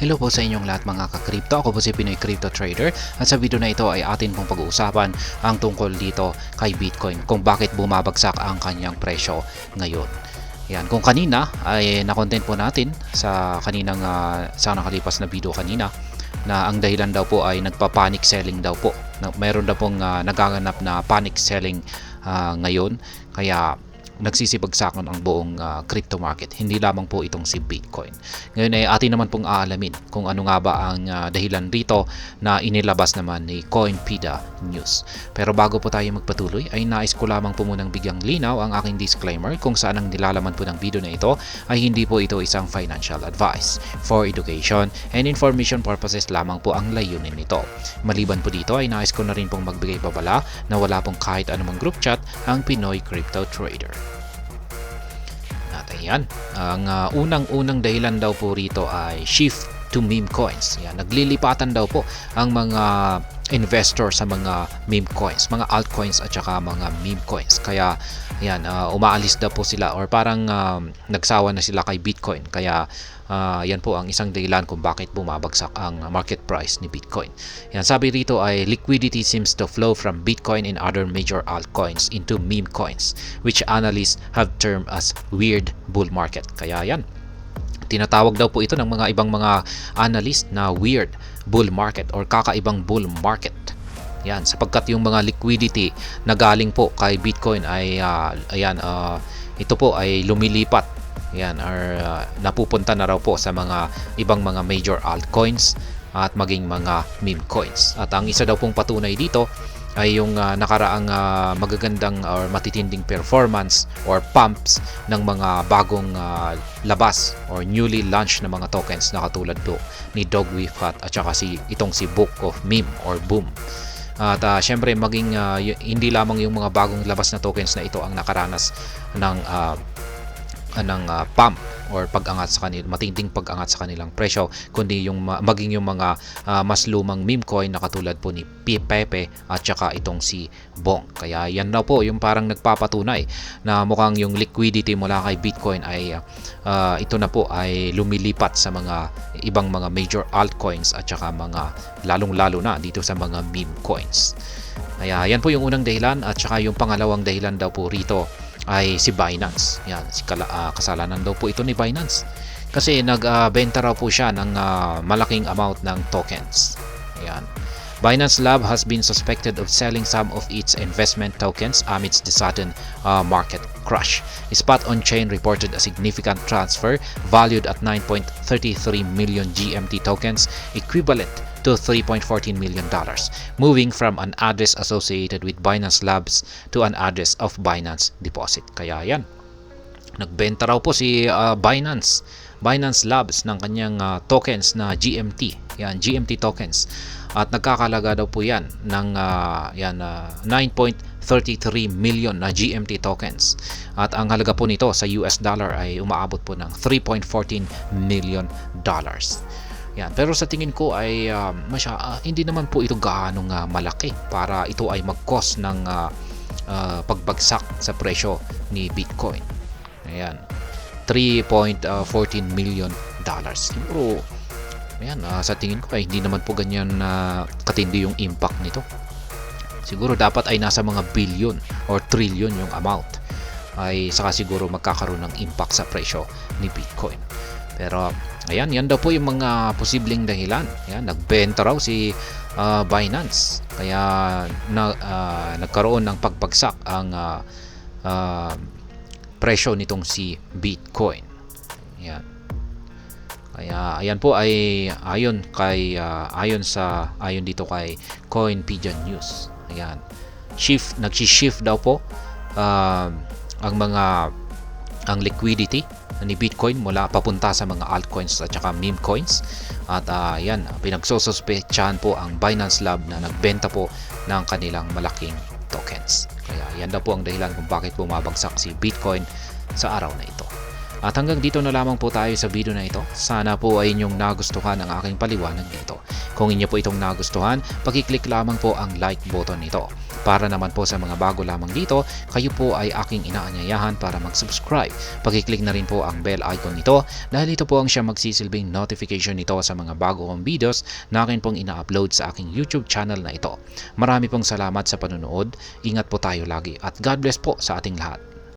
Hello po sa inyong lahat mga ka-crypto. Ako po si Pinoy Crypto Trader at sa video na ito ay atin pong pag-uusapan ang tungkol dito kay Bitcoin kung bakit bumabagsak ang kanyang presyo ngayon. Yan, kung kanina ay na-content po natin sa kaninang sa nakalipas na video kanina na ang dahilan daw po ay nagpa-panic selling daw po. Mayroon daw pong nagaganap na panic selling ngayon kaya nagsisibagsakan ang buong crypto market, hindi lamang po itong si Bitcoin. Ngayon ay atin naman pong aalamin kung ano nga ba ang dahilan rito na inilabas naman ni Coinpedia News. Pero bago po tayo magpatuloy ay nais ko lamang po munang bigyang linaw ang aking disclaimer kung saan ang nilalaman po ng video na ito ay hindi po ito isang financial advice. For education and information purposes lamang po ang layunin nito. Maliban po dito ay nais ko na rin pong magbigay babala na wala pong kahit anumang group chat ang Pinoy Crypto Trader. Ayan, ang unang-unang dahilan daw po rito ay shift to meme coins. Yan, naglilipatan daw po ang mga investor sa mga meme coins, mga altcoins at saka mga meme coins. Kaya yan, umaalis daw po sila or parang nagsawa na sila kay Bitcoin. Kaya yan po ang isang dahilan kung bakit bumabagsak ang market price ni Bitcoin. Yan, sabi rito ay liquidity seems to flow from Bitcoin and other major altcoins into meme coins, which analysts have termed as weird bull market. Kaya yan, tinatawag daw po ito ng mga ibang mga analyst na weird bull market or kakaibang bull market. Yan, sapagkat yung mga liquidity na galing po kay Bitcoin ay ito po ay lumilipat. Yan, or napupunta na raw po sa mga ibang mga major altcoins at maging mga meme coins. At ang isa daw pong patunay dito ay yung nakaraang magagandang or matitinding performance or pumps ng mga bagong labas or newly launched na mga tokens na katulad po ni Dogwifhat at saka itong si Book of Meme or Boom. At syempre maging hindi lamang yung mga bagong labas na tokens na ito ang nakaranas ng pump or pag-angat sa kanila, matinding pag-angat sa kanilang presyo, kundi yung maging yung mga mas lumang meme coin na katulad po ni Pepe at saka itong si Bong. Kaya yan na po yung parang nagpapatunay na mukhang yung liquidity mula kay Bitcoin ay ito na po ay lumilipat sa mga ibang mga major altcoins at saka mga lalong-lalo na dito sa mga meme coins. Kaya yan po yung unang dahilan at saka yung pangalawang dahilan daw po rito ay si Binance. Yan, kasalanan daw po ito ni Binance. Kasi nagbenta raw po siya ng malaking amount ng tokens. Ayan. Binance Lab has been suspected of selling some of its investment tokens amidst the sudden market crash. Spot on-chain reported a significant transfer valued at 9.33 million GMT tokens, equivalent to $3.14 million, moving from an address associated with Binance Labs to an address of Binance Deposit. Kaya yan, nagbenta raw po si Binance Labs ng kanyang tokens na GMT. Yan, GMT tokens. At nagkakalaga daw po yan ng 9.33 million na GMT tokens. At ang halaga po nito sa US dollar ay umaabot po ng $3.14 million. Yan, pero sa tingin ko ay hindi naman po ito gaano malaki para ito ay mag-cause ng pagbagsak sa presyo ni Bitcoin. Ayan, $3.14 million. Siguro, ayan, sa tingin ko ay hindi naman po ganyan katindi yung impact nito. Siguro dapat ay nasa mga billion or trillion yung amount ay saka siguro magkakaroon ng impact sa presyo ni Bitcoin. Pero ayan, yan daw po yung mga posibleng dahilan. Ayan, nagbenta raw si Binance. Kaya nagkaroon ng pagbagsak ang presyo nitong si Bitcoin. Ayan. Kaya ayan po ay ayon dito kay Coinpedia News. Ayan. Nagsi-shift daw po ang liquidity ni Bitcoin mula papunta sa mga altcoins at saka meme coins. At yan, pinagsosospetsahan po ang Binance Lab na nagbenta po ng kanilang malaking tokens. Kaya yan daw po ang dahilan kung bakit bumabagsak si Bitcoin sa araw na ito. At hanggang dito na lamang po tayo sa video na ito. Sana po ay inyong nagustuhan ang aking paliwanag dito. Kung inyo po itong nagustuhan, pakiclick lamang po ang like button nito. Para naman po sa mga bago lamang dito, kayo po ay aking inaanyayahan para mag-subscribe. Pakiclick na rin po ang bell icon nito dahil ito po ang siya magsisilbing notification nito sa mga bago kong videos na akin pong ina-upload sa aking YouTube channel na ito. Marami pong salamat sa panunood, ingat po tayo lagi at God bless po sa ating lahat.